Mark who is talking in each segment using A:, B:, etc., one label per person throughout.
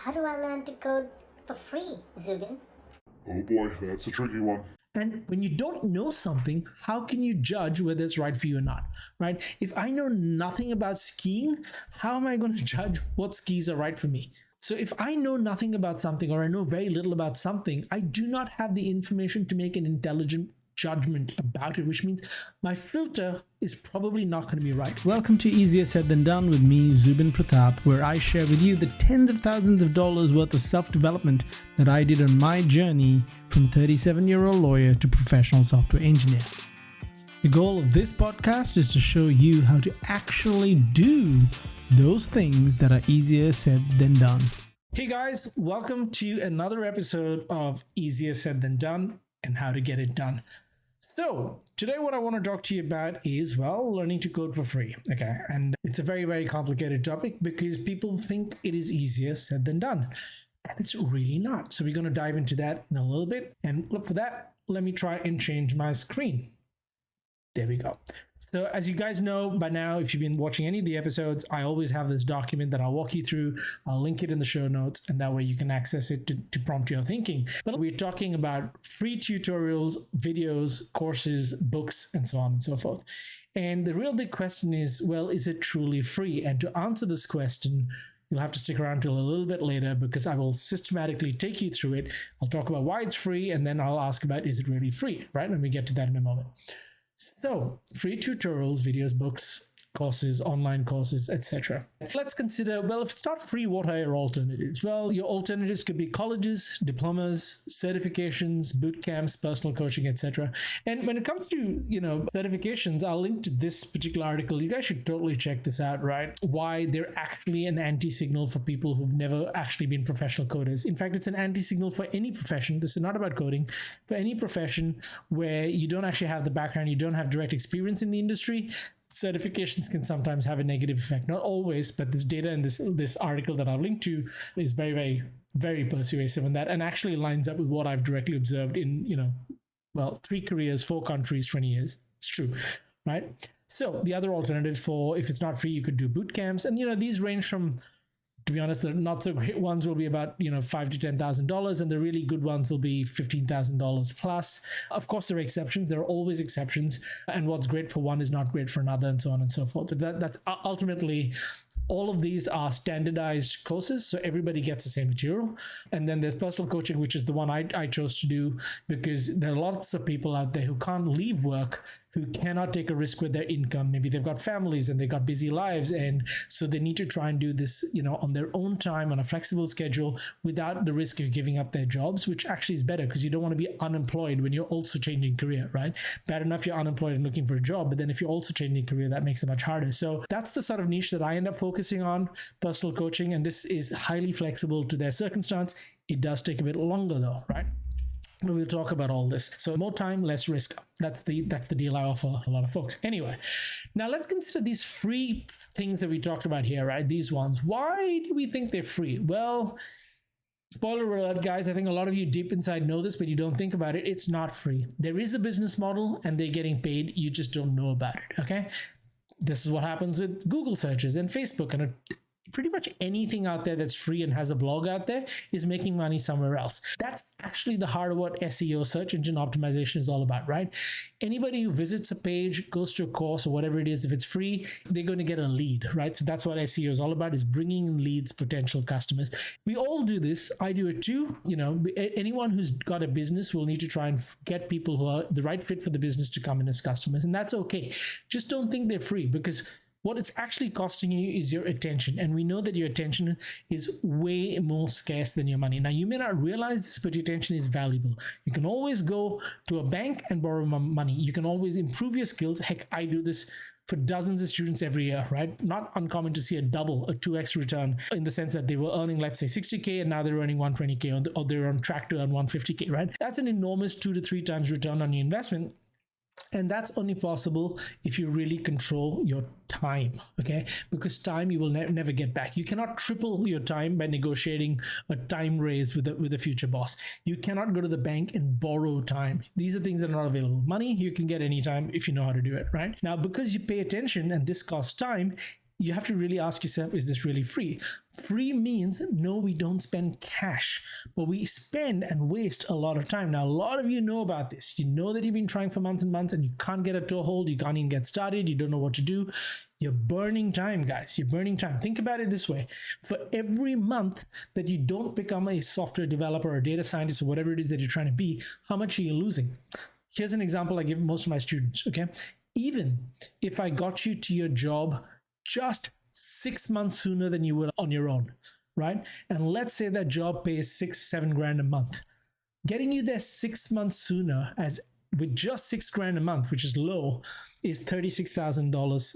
A: How do I learn to code for free, Zubin?
B: Oh boy, that's a tricky one.
C: And when you don't know something, how can you judge whether it's right for you or not, right? If I know nothing about skiing, how am I going to judge what skis are right for me? So if I know nothing about something or I know very little about something, I do not have the information to make an intelligent judgment about it, which means my filter is probably not going to be right. Welcome to Easier Said Than Done with me, Zubin Pratap, where I share with you the tens of thousands of dollars worth of self-development that I did on my journey from 37-year-old lawyer to professional software engineer. The goal of this podcast is to show you how to actually do those things that are easier said than done. Hey guys, welcome to another episode of Easier Said Than Done and how to get it done. So today what I want to talk to you about is, well, learning to code for free. Okay. And it's a very, very complicated topic because people think it is easier said than done. And it's really not. So we're going to dive into that in a little bit. And look, for that, let me try and change my screen. There we go. So as you guys know by now, if you've been watching any of the episodes, I always have this document that I'll walk you through. I'll link it in the show notes, and that way you can access it to prompt your thinking. But we're talking about free tutorials, videos, courses, books, and so on and so forth. And the real big question is, well, is it truly free? And to answer this question, you'll have to stick around till a little bit later because I will systematically take you through it. I'll talk about why it's free, and then I'll ask about, is it really free, right? And we get to that in a moment. So, free tutorials, videos, books, courses, online courses, etc. Let's consider, well, if it's not free, what are your alternatives? Well, your alternatives could be colleges, diplomas, certifications, boot camps, personal coaching, etc. And when it comes to, certifications, I'll link to this particular article. You guys should totally check this out, right? Why they're actually an anti-signal for people who've never actually been professional coders. In fact, it's an anti-signal for any profession. This is not about coding, but any profession where you don't actually have the background, you don't have direct experience in the industry. Certifications can sometimes have a negative effect. Not always, but this data in this article that I've linked to is very, very, very persuasive in that, and actually lines up with what I've directly observed in, 3 careers, 4 countries, 20 years. It's true, right? So the other alternative for, if it's not free, you could do boot camps. And, these range from, to be honest, the not so great ones will be about, $5,000 to $10,000, and the really good ones will be $15,000 plus. Of course, there are exceptions. There are always exceptions, and what's great for one is not great for another, and so on and so forth. That ultimately, all of these are standardized courses, so everybody gets the same material. And then there's personal coaching, which is the one I chose to do because there are lots of people out there who can't leave work, who cannot take a risk with their income. Maybe they've got families and they've got busy lives. And so they need to try and do this, on their own time, on a flexible schedule, without the risk of giving up their jobs, which actually is better because you don't want to be unemployed when you're also changing career, right? Bad enough you're unemployed and looking for a job, but then if you're also changing career, that makes it much harder. So that's the sort of niche that I end up focusing on, personal coaching. And this is highly flexible to their circumstance. It does take a bit longer though, right? But we'll talk about all this. So more time, less risk. That's the deal I offer a lot of folks. Anyway, now let's consider these free things that we talked about here, right? These ones. Why do we think they're free? Well, spoiler alert, guys. I think a lot of you deep inside know this, but you don't think about it. It's not free. There is a business model and they're getting paid. You just don't know about it, okay? This is what happens with Google searches and Facebook and pretty much anything out there that's free and has a blog out there is making money somewhere else. That's actually the heart of what SEO, search engine optimization, is all about, right? Anybody who visits a page, goes to a course or whatever it is, if it's free, they're going to get a lead, right? So that's what SEO is all about, is bringing in leads, potential customers. We all do this. I do it too. Anyone who's got a business will need to try and get people who are the right fit for the business to come in as customers. And that's okay. Just don't think they're free, because what it's actually costing you is your attention. And we know that your attention is way more scarce than your money. Now, you may not realize this, but your attention is valuable. You can always go to a bank and borrow money. You can always improve your skills. Heck, I do this for dozens of students every year, right? Not uncommon to see a 2x return, in the sense that they were earning, let's say, 60K and now they're earning 120K, or they're on track to earn 150K, right? That's an enormous 2 to 3 times return on your investment. And that's only possible if you really control your time, okay? Because time you will never get back. You cannot triple your time by negotiating a time raise with a future boss. You cannot go to the bank and borrow time. These are things that are not available. Money you can get anytime if you know how to do it, right? Now, because you pay attention and this costs time, you have to really ask yourself, is this really free? Free means no, we don't spend cash, but we spend and waste a lot of time. Now, a lot of you know about this. You know that you've been trying for months and months and you can't get a toehold. You can't even get started. You don't know what to do. You're burning time, guys. You're burning time. Think about it this way. For every month that you don't become a software developer or a data scientist or whatever it is that you're trying to be, how much are you losing? Here's an example I give most of my students, okay? Even if I got you to your job just 6 months sooner than you would on your own, right? And let's say that job pays 6-7 grand a month. Getting you there 6 months sooner, as with just 6 grand a month, which is low, is $36,000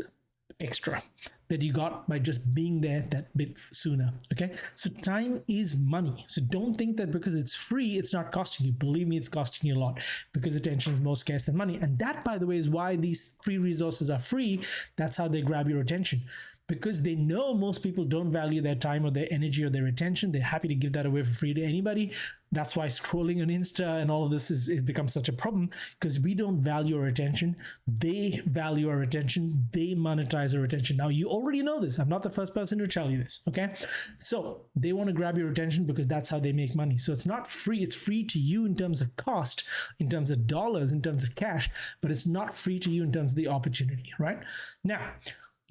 C: extra that you got by just being there that bit sooner. Okay, so time is money. So don't think that because it's free, it's not costing you. Believe me, it's costing you a lot, because attention is more scarce than money. And that, by the way, is why these free resources are free. That's how they grab your attention, because they know most people don't value their time or their energy or their attention. They're happy to give that away for free to anybody. That's why scrolling on Insta and all of this it becomes such a problem, because we don't value our attention. They value our attention. They monetize our attention. Now, you already know this. I'm not the first person to tell you this, okay? So they want to grab your attention because that's how they make money. So it's not free. It's free to you in terms of cost, in terms of dollars, in terms of cash, but it's not free to you in terms of the opportunity, right? Now,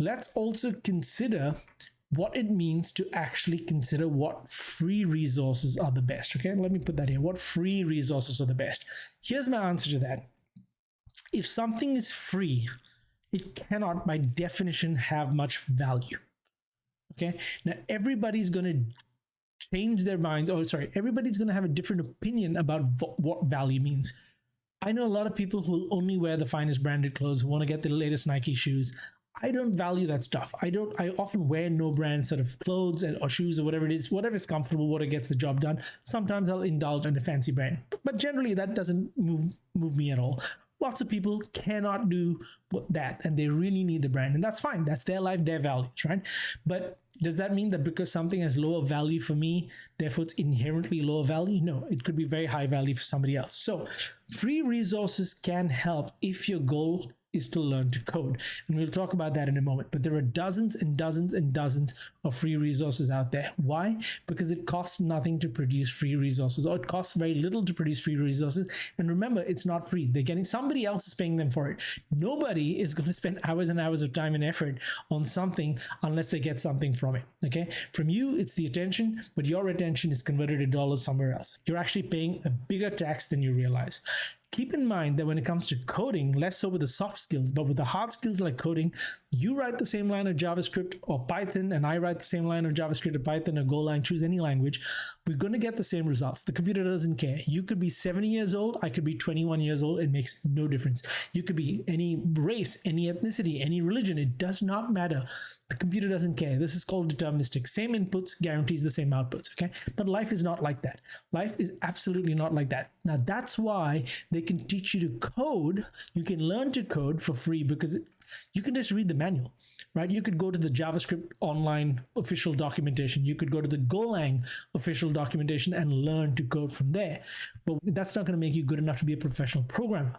C: let's also consider what it means to actually consider what free resources are the best. Okay, let me put that here. What free resources are the best? Here's my answer to that. If something is free, it cannot, by definition, have much value. Okay, now everybody's going to change their minds. Everybody's going to have a different opinion about what value means. I know a lot of people who will only wear the finest branded clothes, who want to get the latest Nike shoes. I don't value that stuff. I often wear no brand sort of clothes or shoes or whatever it is, whatever is comfortable, whatever gets the job done. Sometimes I'll indulge in a fancy brand, but generally that doesn't move me at all. Lots of people cannot do that, and they really need the brand, and that's fine. That's their life, their values, right? But does that mean that because something has lower value for me, therefore it's inherently lower value? No, it could be very high value for somebody else. So free resources can help if your goal is to learn to code. And we'll talk about that in a moment. But there are dozens and dozens and dozens of free resources out there. Why? Because it costs nothing to produce free resources, or it costs very little to produce free resources. And remember, it's not free. They're getting, somebody else is paying them for it. Nobody is going to spend hours and hours of time and effort on something unless they get something from it. Okay? From you, it's the attention, but your attention is converted to dollars somewhere else. You're actually paying a bigger tax than you realize. Keep in mind that when it comes to coding, less so with the soft skills, but with the hard skills like coding, you write the same line of JavaScript or Python, and I write the same line of JavaScript or Python or Golang, choose any language, we're going to get the same results. The computer doesn't care. You could be 70 years old, I could be 21 years old, it makes no difference. You could be any race, any ethnicity, any religion, it does not matter. The computer doesn't care. This is called deterministic. Same inputs guarantees the same outputs, okay? But life is not like that. Life is absolutely not like that. Now, that's why they can teach you to code. You can learn to code for free because you can just read the manual, right? You could go to the JavaScript online official documentation. You could go to the Golang official documentation and learn to code from there. But that's not going to make you good enough to be a professional programmer.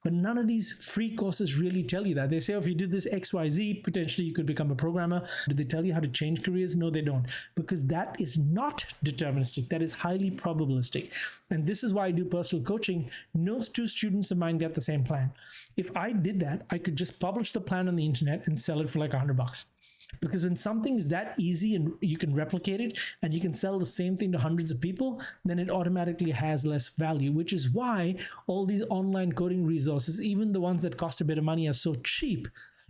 C: But none of these free courses really tell you that. They say, if you do this XYZ, potentially you could become a programmer. Do they tell you how to change careers? No, they don't. Because that is not deterministic. That is highly probabilistic. And this is why I do personal coaching. No two students of mine get the same plan. If I did that, I could just publish the plan on the internet and sell it for like $100. Because when something is that easy and you can replicate it and you can sell the same thing to hundreds of people, then it automatically has less value, which is why all these online coding resources, even the ones that cost a bit of money, are so cheap.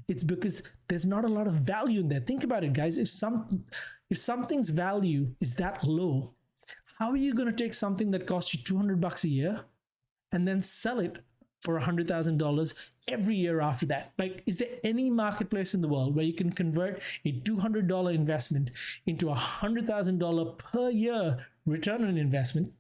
C: It's because there's not a lot of value in there. Think about it, guys. If something's value is that low, how are you going to take something that costs you $200 a year and then sell it for $100,000 every year after that? Like, is there any marketplace in the world where you can convert a $200 investment into a $100,000 per year return on investment?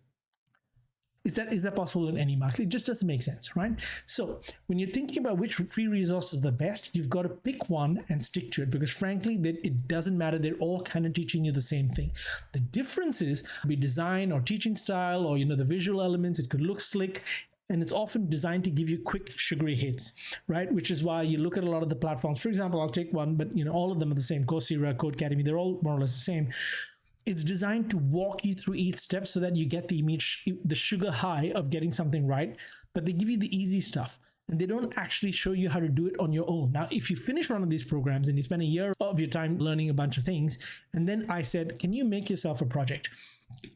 C: Is that possible in any market? It just doesn't make sense, right? So when you're thinking about which free resource is the best, you've got to pick one and stick to it, because frankly, it doesn't matter. They're all kind of teaching you the same thing. The difference is be design or teaching style or, the visual elements. It could look slick. and it's often designed to give you quick sugary hits, right? Which is why you look at a lot of the platforms. For example, I'll take one, but all of them are the same. Coursera, Codecademy, they're all more or less the same. It's designed to walk you through each step so that you get the sugar high of getting something right, but they give you the easy stuff. And they don't actually show you how to do it on your own. Now, if you finish one of these programs and you spend a year of your time learning a bunch of things, and then I said, can you make yourself a project?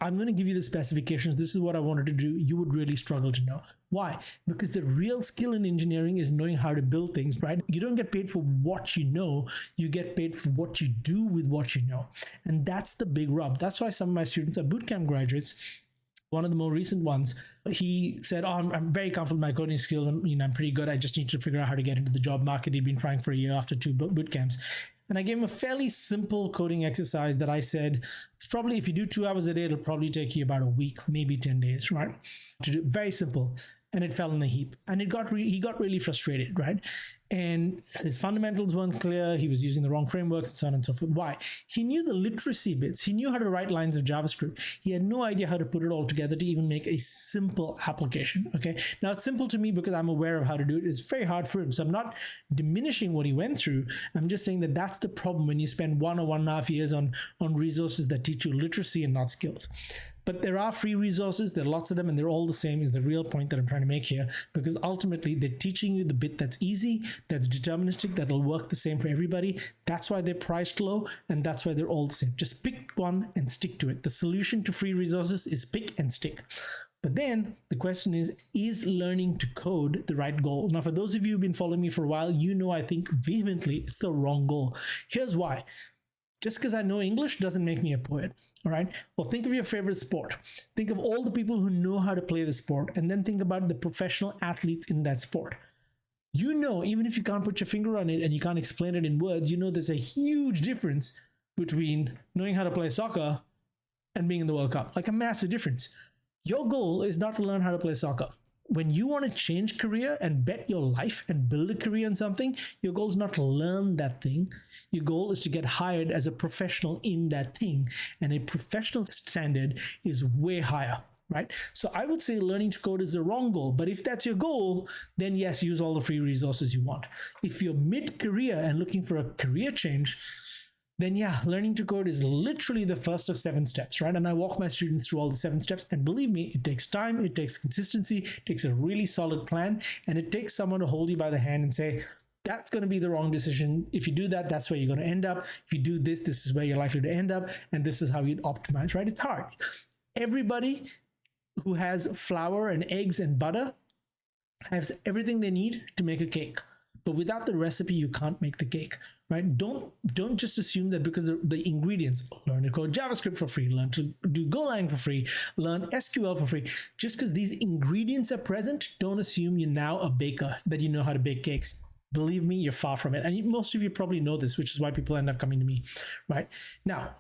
C: I'm going to give you the specifications. This is what I wanted to do. You would really struggle to know. Why? Because the real skill in engineering is knowing how to build things, right? You don't get paid for what you know. You get paid for what you do with what you know. And that's the big rub. That's why some of my students are bootcamp graduates. One of the more recent ones, he said, I'm very comfortable with my coding skills. I'm pretty good. I just need to figure out how to get into the job market. He'd been trying for a year after 2 boot camps. And I gave him a fairly simple coding exercise that I said, it's probably, if you do 2 hours a day, it'll probably take you about a week, maybe 10 days, right? To do very simple. And it fell in a heap. And he got really frustrated, right? And his fundamentals weren't clear. He was using the wrong frameworks and so on and so forth. Why? He knew the literacy bits. He knew how to write lines of JavaScript. He had no idea how to put it all together to even make a simple application, okay? Now, it's simple to me because I'm aware of how to do it. It's very hard for him. So I'm not diminishing what he went through. I'm just saying that that's the problem when you spend 1 or 1.5 years on resources that teach you literacy and not skills. But there are free resources, there are lots of them, and they're all the same is the real point that I'm trying to make here, because ultimately they're teaching you the bit that's easy, that's deterministic, that'll work the same for everybody. That's why they're priced low, and that's why they're all the same. Just pick one and stick to it. The solution to free resources is pick and stick. But then the question is learning to code the right goal? Now, for those of you who've been following me for a while, I think vehemently it's the wrong goal. Here's why. Just because I know English doesn't make me a poet, all right? Well, think of your favorite sport. Think of all the people who know how to play the sport, and then think about the professional athletes in that sport. Even if you can't put your finger on it and you can't explain it in words, there's a huge difference between knowing how to play soccer and being in the World Cup, like a massive difference. Your goal is not to learn how to play soccer. When you want to change career and bet your life and build a career on something, your goal is not to learn that thing. Your goal is to get hired as a professional in that thing. And a professional standard is way higher, right? So I would say learning to code is the wrong goal. But if that's your goal, then yes, use all the free resources you want. If you're mid-career and looking for a career change, then yeah, learning to code is literally the first of 7 steps, right? And I walk my students through all the 7 steps. And believe me, it takes time, it takes consistency, it takes a really solid plan, and it takes someone to hold you by the hand and say, that's going to be the wrong decision. If you do that, that's where you're going to end up. If you do this, this is where you're likely to end up. And this is how you'd optimize, right? It's hard. Everybody who has flour and eggs and butter has everything they need to make a cake. But without the recipe, you can't make the cake, right? Don't just assume that because the ingredients, learn to code JavaScript for free, learn to do Golang for free, learn SQL for free. Just because these ingredients are present, don't assume you're now a baker, that you know how to bake cakes. Believe me, you're far from it. And most of you probably know this, which is why people end up coming to me, right? Now,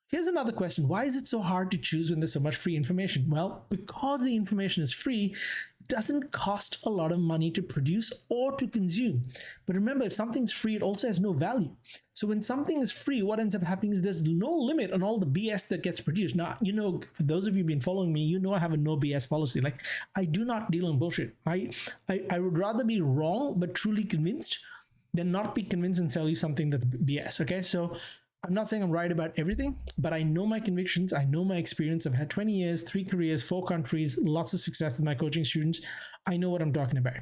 C: here's another question. Why is it so hard to choose when there's so much free information? Well, because the information is free, it doesn't cost a lot of money to produce or to consume. But remember, if something's free, it also has no value. So when something is free, what ends up happening is there's no limit on all the BS that gets produced. Now, for those of you who've been following me, I have a no BS policy. Like, I do not deal in bullshit. I would rather be wrong but truly convinced than not be convinced and sell you something that's BS, okay? So I'm not saying I'm right about everything, but I know my convictions. I know my experience. I've had 20 years, 3 careers, 4 countries, lots of success with my coaching students. I know what I'm talking about.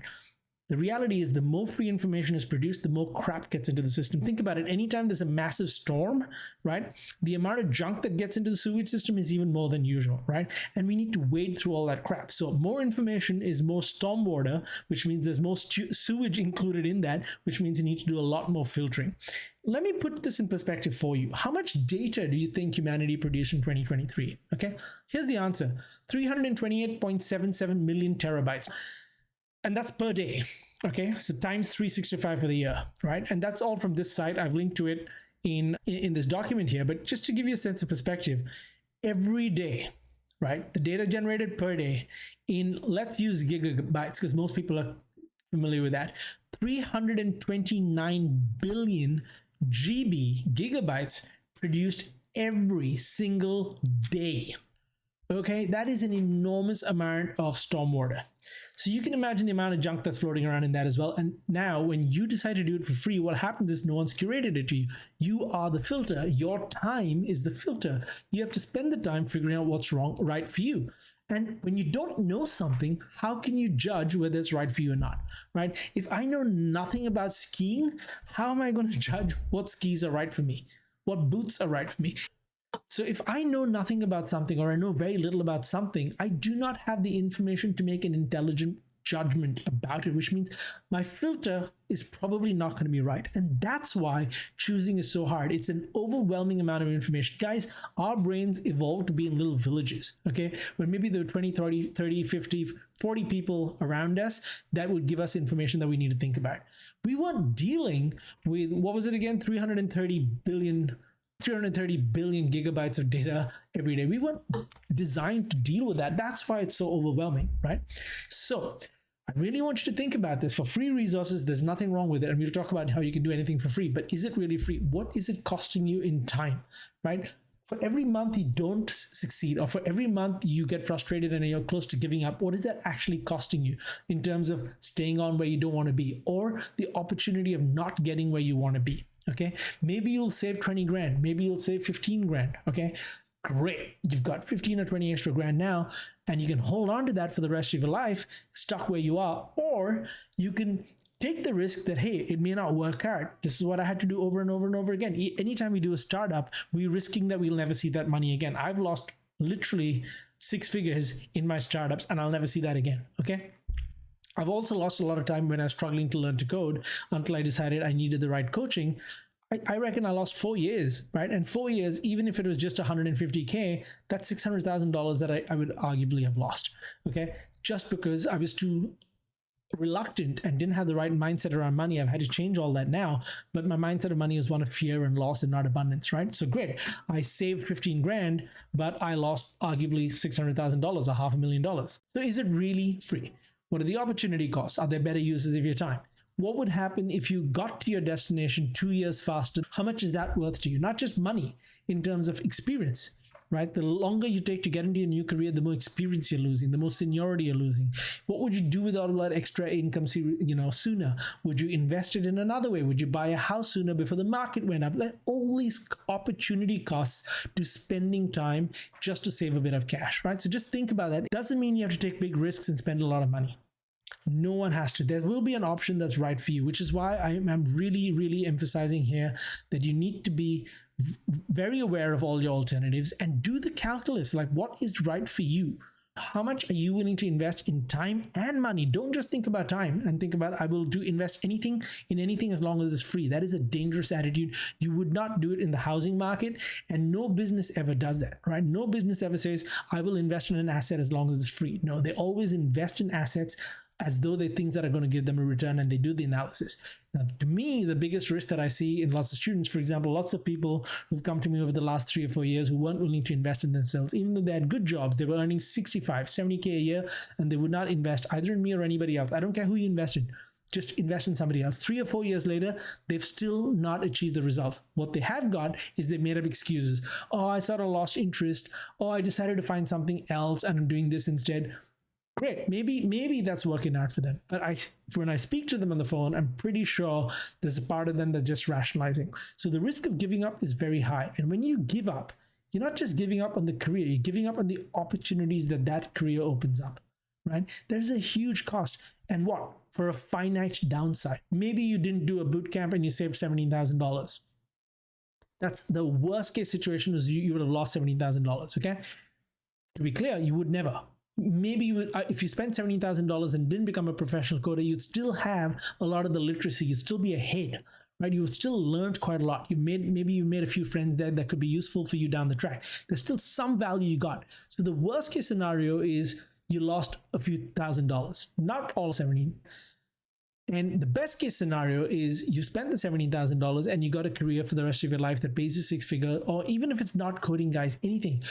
C: The reality is the more free information is produced, the more crap gets into the system. Think about it. Anytime there's a massive storm, right? The amount of junk that gets into the sewage system is even more than usual, right? And we need to wade through all that crap. So more information is more stormwater, which means there's more sewage included in that, which means you need to do a lot more filtering. Let me put this in perspective for you. How much data do you think humanity produced in 2023? Okay, here's the answer. 328.77 million terabytes. And that's per day, okay? So times 365 for the year, right? And that's all from this site. I've linked to it in this document here. But just to give you a sense of perspective, every day, right? The data generated per day in, let's use gigabytes because most people are familiar with that. 329 billion gigabytes produced every single day. Okay, that is an enormous amount of stormwater. So you can imagine the amount of junk that's floating around in that as well. And now when you decide to do it for free, what happens is no one's curated it to you. You are the filter. Your time is the filter. You have to spend the time figuring out what's right for you. And when you don't know something, how can you judge whether it's right for you or not, right? If I know nothing about skiing, how am I going to judge what skis are right for me? What boots are right for me? So if I know nothing about something or I know very little about something, I do not have the information to make an intelligent judgment about it, which means my filter is probably not going to be right. And that's why choosing is so hard. It's an overwhelming amount of information. Guys, our brains evolved to be in little villages, okay? When maybe there were 20, 30, 50, 40 people around us that would give us information that we need to think about. We weren't dealing with, what was it again? 330 billion gigabytes of data every day. We weren't designed to deal with that. That's why it's so overwhelming, right? So I really want you to think about this. For free resources, there's nothing wrong with it. And we'll talk about how you can do anything for free, but is it really free? What is it costing you in time, right? For every month you don't succeed, or for every month you get frustrated and you're close to giving up, what is that actually costing you in terms of staying on where you don't want to be, or the opportunity of not getting where you want to be? Okay, maybe you'll save 20 grand, maybe you'll save 15 grand. Okay, great. You've got 15 or 20 extra grand now, and you can hold on to that for the rest of your life, stuck where you are, or you can take the risk that, hey, it may not work out. This is what I had to do over and over and over again. Anytime we do a startup, we're risking that we'll never see that money again. I've lost literally 6 figures in my startups, and I'll never see that again. Okay. I've also lost a lot of time when I was struggling to learn to code until I decided I needed the right coaching. I reckon I lost 4 years, right? And 4 years, even if it was just 150K, that's $600,000 that I would arguably have lost, okay? Just because I was too reluctant and didn't have the right mindset around money. I've had to change all that now, but my mindset of money is one of fear and loss and not abundance, right? So great, I saved 15 grand, but I lost arguably $600,000 or $500,000. So is it really free? What are the opportunity costs? Are there better uses of your time? What would happen if you got to your destination 2 years faster? How much is that worth to you? Not just money, in terms of experience, right? The longer you take to get into your new career, the more experience you're losing, the more seniority you're losing. What would you do with all that extra income, sooner? Would you invest it in another way? Would you buy a house sooner before the market went up? Like all these opportunity costs to spending time just to save a bit of cash, right? So just think about that. It doesn't mean you have to take big risks and spend a lot of money. No one has to. There will be an option that's right for you, which is why I'm really, really emphasizing here that you need to be very aware of all your alternatives and do the calculus, like what is right for you. How much are you willing to invest in time and money? Don't just think about time and think about, I will invest anything in anything as long as it's free. That is a dangerous attitude. You would not do it in the housing market, and no business ever does that, right? No business ever says, I will invest in an asset as long as it's free. No, they always invest in assets as though they're things that are going to give them a return, and they do the analysis. Now, to me, the biggest risk that I see in lots of students, for example, lots of people who've come to me over the last 3 or 4 years who weren't willing to invest in themselves, even though they had good jobs, they were earning 65, 70K a year, and they would not invest either in me or anybody else. I don't care who you invested. Just invest in somebody else. 3 or 4 years later, they've still not achieved the results. What they have got is they made up excuses. Oh, I sort of lost interest. Oh, I decided to find something else and I'm doing this instead. Great, maybe that's working out for them. But when I speak to them on the phone, I'm pretty sure there's a part of them that's just rationalizing. So the risk of giving up is very high. And when you give up, you're not just giving up on the career, you're giving up on the opportunities that career opens up, right? There's a huge cost. And what? For a finite downside. Maybe you didn't do a boot camp and you saved $17,000. That's the worst case situation, is you would have lost $17,000, okay? To be clear, you would never. Maybe if you spent $17,000 and didn't become a professional coder, you'd still have a lot of the literacy. You'd still be ahead, right? You've still learned quite a lot. Maybe you made a few friends there that could be useful for you down the track. There's still some value you got. So the worst case scenario is you lost a few $1,000s, not all 17. And the best case scenario is you spent the $17,000 and you got a career for the rest of your life that pays you 6 figures, or even if it's not coding, guys, anything.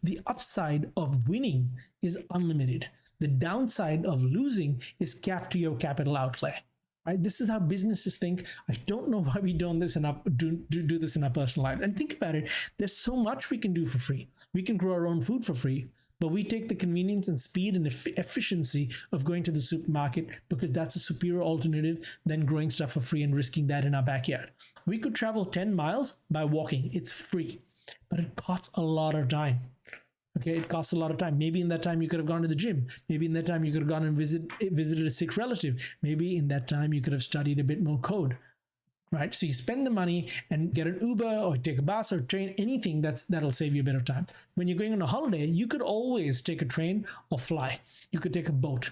C: The upside of winning is unlimited. The downside of losing is capped to your capital outlay. Right? This is how businesses think. I don't know why we don't do this in our personal lives. And think about it. There's so much we can do for free. We can grow our own food for free. But we take the convenience and speed and efficiency of going to the supermarket because that's a superior alternative than growing stuff for free and risking that in our backyard. We could travel 10 miles by walking. It's free, but it costs a lot of time. Okay, it costs a lot of time. Maybe in that time you could have gone to the gym. Maybe in that time you could have gone and visited a sick relative. Maybe in that time you could have studied a bit more code. Right? So you spend the money and get an Uber or take a bus or train, anything that'll save you a bit of time. When you're going on a holiday, you could always take a train or fly. You could take a boat,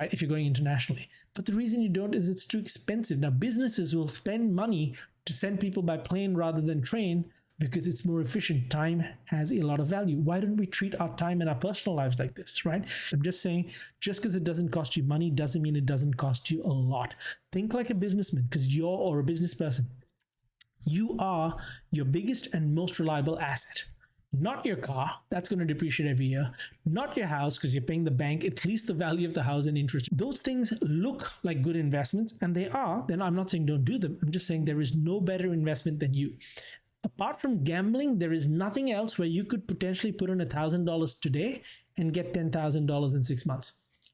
C: right? If you're going internationally. But the reason you don't is it's too expensive. Now, businesses will spend money to send people by plane rather than train because it's more efficient. Time has a lot of value. Why don't we treat our time and our personal lives like this, right? I'm just saying, just because it doesn't cost you money doesn't mean it doesn't cost you a lot. Think like a businessman, or a business person. You are your biggest and most reliable asset. Not your car, that's going to depreciate every year. Not your house, because you're paying the bank at least the value of the house and interest. Those things look like good investments, and they are. Then I'm not saying don't do them. I'm just saying there is no better investment than you. Apart from gambling, there is nothing else where you could potentially put in $1,000 today and get $10,000 in 6 months,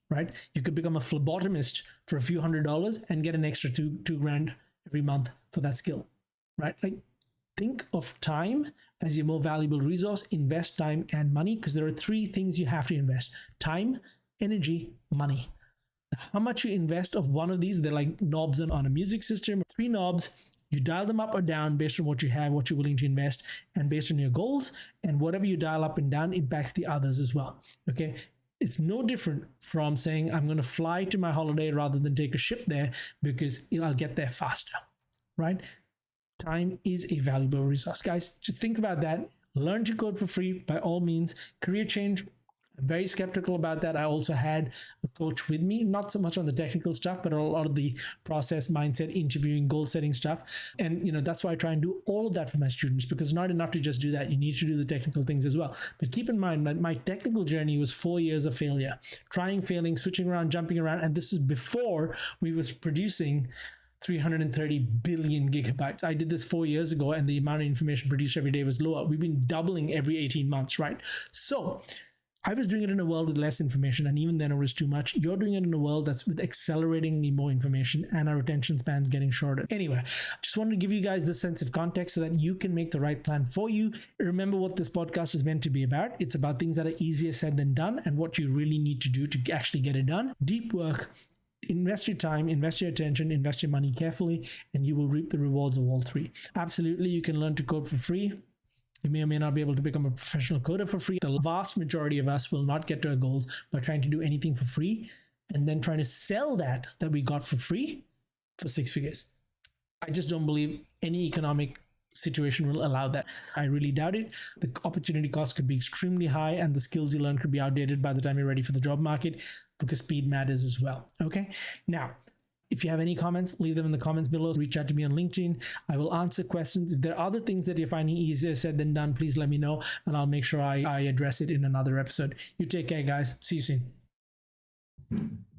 C: right? You could become a phlebotomist for a few $100s and get an extra two grand every month for that skill, right? Like, think of time as your more valuable resource. Invest time and money, because there are 3 things you have to invest: time, energy, money. How much you invest of one of these, they're like knobs on a music system. 3 knobs. You dial them up or down based on what you have, what you're willing to invest, and based on your goals. And whatever you dial up and down impacts the others as well. Okay. It's no different from saying, I'm going to fly to my holiday rather than take a ship there because I'll get there faster, right? Time is a valuable resource. Guys, just think about that. Learn to code for free by all means. Career change, I'm very skeptical about that. I also had a coach with me, not so much on the technical stuff, but a lot of the process, mindset, interviewing, goal setting stuff. And, that's why I try and do all of that for my students, because it's not enough to just do that. You need to do the technical things as well. But keep in mind that my technical journey was 4 years of failure, trying, failing, switching around, jumping around. And this is before we was producing 330 billion gigabytes. I did this 4 years ago, and the amount of information produced every day was lower. We've been doubling every 18 months, right? So I was doing it in a world with less information, and even then it was too much. You're doing it in a world that's with acceleratingly more information, and our attention spans getting shorter. Anyway, just wanted to give you guys this sense of context so that you can make the right plan for you. Remember what this podcast is meant to be about. It's about things that are easier said than done, and what you really need to do to actually get it done. Deep work. Invest your time, invest your attention, invest your money carefully, and you will reap the rewards of all 3. Absolutely, you can learn to code for free. You may or may not be able to become a professional coder for free. The vast majority of us will not get to our goals by trying to do anything for free and then trying to sell that we got for free for 6 figures. I just don't believe any economic situation will allow that. I really doubt it. The opportunity cost could be extremely high, and the skills you learn could be outdated by the time you're ready for the job market, because speed matters as well. Okay. Now, if you have any comments, leave them in the comments below. Reach out to me on LinkedIn. I will answer questions. If there are other things that you're finding easier said than done, please let me know, and I'll make sure I address it in another episode. You take care, guys. See you soon.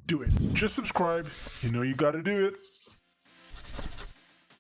B: Do it. Just subscribe. You know you got to do it.